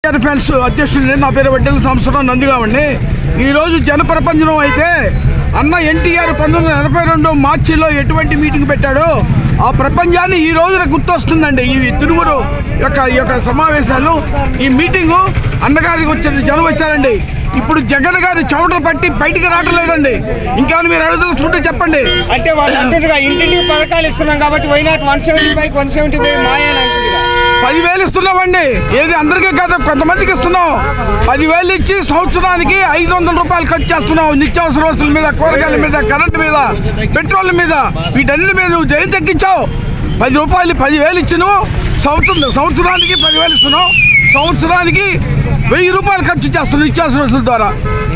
NTR fans అధ్యక్షుడిని. నా పేరు వడ్డెల సంవత్సరం నందిగామండి. ఈరోజు జనప్రపంచం అయితే అన్న ఎన్టీఆర్ 1982 మార్చిలో ఎటువంటి మీటింగ్ పెట్టాడో ఆ ప్రపంచాన్ని ఈ రోజున గుర్తొస్తుందండి. ఈ తిరువురు యొక్క సమావేశాలు, ఈ మీటింగు అన్నగారికి వచ్చేది జనం వచ్చారండి. ఇప్పుడు జగన్ గారి చెమటలు పట్టి బయటికి రావట్లేదండి. ఇంకా మీరు అడుగుతుంటే చెప్పండి. అంటే ఇంటింటికి పథకాలు ఇస్తున్నాం కాబట్టి వైనాట్ 175 మాయని అంటుంది. 10,000 ఇస్తున్నామండి. ఏది అందరికీ కాదు, కొంతమందికి ఇస్తున్నాం. 10,000 ఇచ్చి సంవత్సరానికి 500 రూపాయలు ఖర్చు చేస్తున్నాం. నిత్యావసర వస్తువుల మీద, కూరగాయల మీద, కరెంటు మీద, పెట్రోల్ మీద, వీటన్నిటి మీద నువ్వు జైలు తగ్గించావు. 10 రూపాయలు 10,000 ఇచ్చి నువ్వు సంవత్సరానికి 10,000 ఇస్తున్నావు. సంవత్సరానికి 1000 రూపాయలు ఖర్చు చేస్తున్నావు నిత్యావసర వస్తువుల ద్వారా.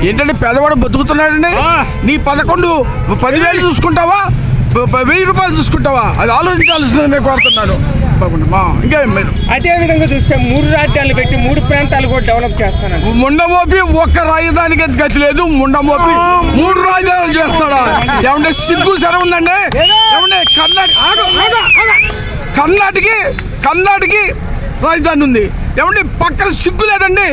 ఏంటంటే పేదవాడు బతుకుతున్నాడండి. నీ 10,000 చూసుకుంటావా, 1000 రూపాయలు చూసుకుంటావా? అది ఆలోచించాల్సింది నేను కోరుతున్నాను. అదే విధంగా చూస్తే 3 రాజ్యాలు పెట్టి 3 ప్రాంతాలు కూడా డెవలప్ చేస్తాను. ముండమోపి ఒక్క రాజధానికి గతి లేదు. ముండమోపి 3 రాజధానులు చేస్తాడా? ఏమంటే సిగ్గు సరే ఉందండి. ఏమంటే కర్ణాటకకి రాజధాని ఉంది. ఏమంటే పక్కన సిగ్గు లేదండి.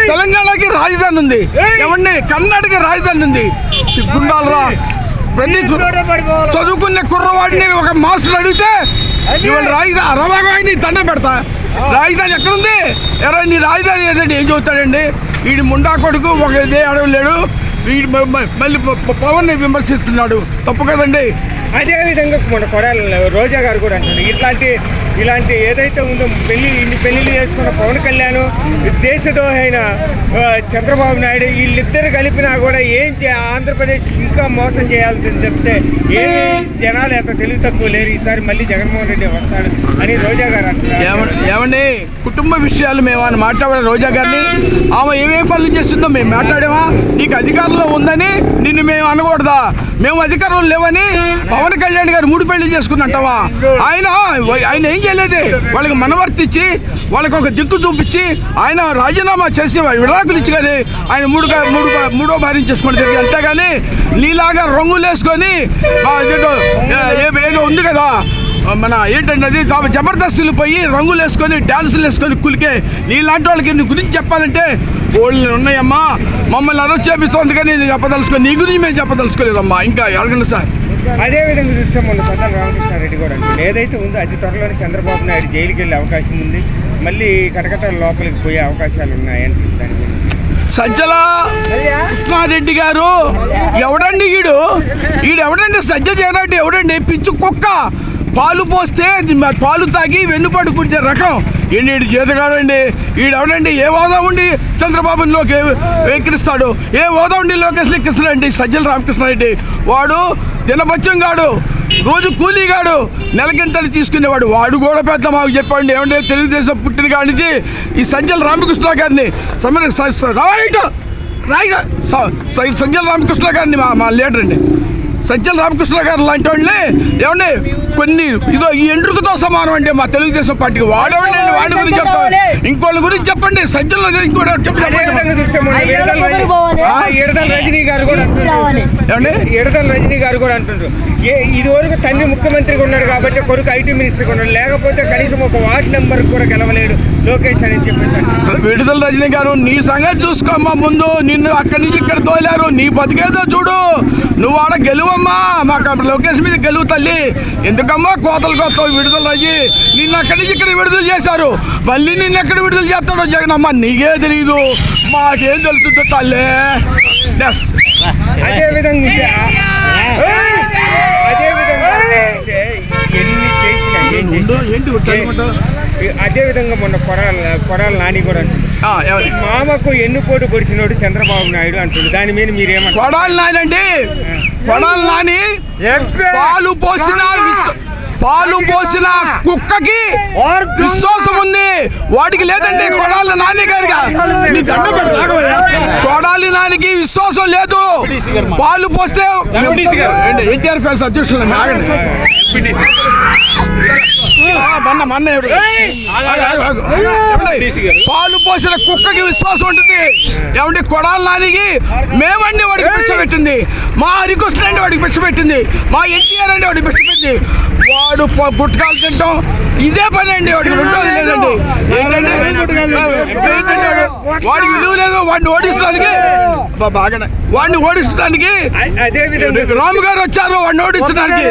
తెలంగాణకి రాజధాని ఉంది. ఏమండి కర్ణాటక రాజధాని ఉంది. సిగ్గుండాలరా. ప్రతి చదువుకునే కుర్రవాడిని ఒక మాస్టర్ అడిగితే ఇవాళ రాజధాని రవాగాని దండ పెడతా. రాజధాని ఎక్కడుంది? ఎవరైనా నీ రాజధాని ఏదండి? ఏం చదువుతాడండి? వీడి ముండా కొడుకు ఒక ఇదే అడగలేడు. వీడి మళ్ళీ పవన్ ని విమర్శిస్తున్నాడు. తప్పు కదండి. అదేవిధంగా మన కొడాలి రోజా గారు కూడా అంటున్నారు, ఇలాంటి ఏదైతే ఉందో ఇన్ని పెళ్లిళ్ళు చేసుకున్న పవన్ కళ్యాణ్, దేశద్రోహైన చంద్రబాబు నాయుడు, వీళ్ళిద్దరు కలిపినా కూడా ఆంధ్రప్రదేశ్ ఇంకా మోసం చేయాల్సింది చెప్తే జనాలు ఎంత తెలివి తక్కువ లేరు. ఈసారి మళ్ళీ జగన్మోహన్ రెడ్డి వస్తాడు అని రోజా గారు అంటున్నారు. ఏమండి కుటుంబ విషయాలు మేము అని మాట్లాడే రోజా గారిని, ఆమె ఏమేమి పనులు చేస్తుందో మేము మాట్లాడామా? నీకు అధికారంలో ఉందని నిన్ను మేము అనకూడదా? మేము అధికారంలో లేవని పవన్ కళ్యాణ్ గారు 3 పెళ్లి చేసుకున్నట్టవా? ఆయన ఏం చేయలేదు. వాళ్ళకి మనవర్తిచ్చి వాళ్ళకి ఒక దిక్కు చూపించి ఆయన రాజీనామా చేసి విడాకులు ఇచ్చి కానీ ఆయన మూడో భార్య చేసుకుని జరిగింది. అంతేగాని నీలాగా రంగులు వేసుకొని ఏదో ఉంది కదా మన ఏంటంటే అది జబర్దస్తులు పోయి రంగులు వేసుకొని డ్యాన్సులు వేసుకొని కులికే నీలాంటి వాళ్ళకి నీ గురించి చెప్పాలంటే ఓళ్ళు ఉన్నాయమ్మా. మమ్మల్ని అరెస్ట్ చేపిస్తుంది కానీ ఇది చెప్పదలుచుకొని నీ గురించి మేము చెప్పదలుచుకోలేదమ్మా. ఇంకా అడగండి సార్. అదేవిధంగా చూస్తే మొన్న సజ్జల రామకృష్ణారెడ్డి కూడా ఏదైతే ఉందో అతి త్వరలోనే చంద్రబాబు నాయుడు జైలుకి వెళ్ళే అవకాశం ఉంది. మళ్ళీ కటకటాల లోపలికి పోయే అవకాశాలు ఉన్నాయంటే దాని గురించి సజ్జల కృష్ణారెడ్డి గారు ఎవడండి? ఈడెవడండి? సజ్జ జగన్రెడ్డి ఎవడండి? పిచ్చు కుక్క. పాలు పోస్తే పాలు తాగి వెన్నుపాటు పుట్టే రకం. ఈడు చేతగాడండి. ఈడెవడండి? ఏ హోదా ఉండి చంద్రబాబులోకి ఎక్కిరిస్తాడు? ఏ హోదా ఉండి లోకేష్ని ఎక్కిస్తాడండి? సజ్జల రామకృష్ణారెడ్డి వాడు దినపత్యం గాడు, రోజు కూలీగాడు, నెలకింతలు తీసుకునేవాడు. వాడు కూడా పెద్ద మాకు చెప్పండి. ఏమంటే తెలుగుదేశం పుట్టిన కానిది ఈ సజ్జల రామకృష్ణ గారిని సజ్జల రామకృష్ణ గారిని మా లీడర్ అండి. సజ్జల రామకృష్ణ గారు లాంటి వాళ్ళని ఏమండి కొన్ని ఇదో ఈ ఎండ్రుకతో సమానం అంటే మా తెలుగుదేశం పార్టీకి. వాడేవండి వాడి గురించి చెప్తాను. ఇంకోళ్ళ గురించి చెప్పండి. సజ్జల ఇంకోటి ఎడదల రజనీ గారు కూడా అంటుండ్రు, ఇది వరకు తండ్రి ముఖ్యమంత్రిగా ఉన్నాడు కాబట్టి కొడుకు ఐటీ మినిస్టర్గా ఉన్నాడు, లేకపోతే కనీసం ఒక వార్డు నెంబర్ కూడా గెలవలేడు లోకేష్ అని చెప్పేసి. విడుదల రజనీ గారు నీ సంగతి చూసుకోమ్మా. ముందు నిన్ను అక్కడి నుంచి ఇక్కడ తోలారు. నీ బతికేదో చూడు. నువ్వు ఆడ గెలువమ్మా. మాకు లోకేష్ మీద గెలువు తల్లి. ఎందుకమ్మా కోతలు కొత్తావు? విడుదల రజీ నిన్ను అక్కడి నుంచి ఇక్కడ విడుదల చేశారు. మళ్ళీ నిన్ను ఎక్కడ విడుదల చేస్తాడో జగనమ్మ నీకే తెలియదు. మాకేం తెలుస్తుందో తల్లి. అదేవిధంగా ఎన్ని చేసినా అదేవిధంగా మొన్న కొడాలి నాని కూడా అంటుంది, మామకు ఎన్నుపోటు పొడిచినోడు చంద్రబాబు నాయుడు అంటుంది. దాని మీద మీరేమంటారు? కొడాలి నాని అండి, కొడాలి నాని పాలు పోసిన కుక్కకి విశ్వాసం ఉంది, వాడికి లేదండి. కొడాలి నాని గారికి కొడాలి నానికి విశ్వాసం లేదు. పాలు పోస్తే ఎన్టీఆర్ ఫ్యాన్స్ అధ్యక్షులు పాలు పోసిన కుక్కకి విశ్వాసం ఉంటుంది. ఏమంటే కొడాలి నానికి మేమండి వాడికి పిచ్చ పెట్టింది, మా హరికృష్ణ అండి వాడికి పిచ్చ పెట్టింది, మా ఎన్టీఆర్ అండి వాడికి పిచ్చ పెట్టింది. వాడు గుట్కాలు తింటాం ఇదే పని అండి. వాడికి రెండోది లేదండి. వాడికి విలువ లేదు. వాడిని ఓడిస్తానికి బాగానే వాడిని ఓడిస్తానికి అదే విధంగా రాము గారు వచ్చారు వాడిని ఓడించడానికి.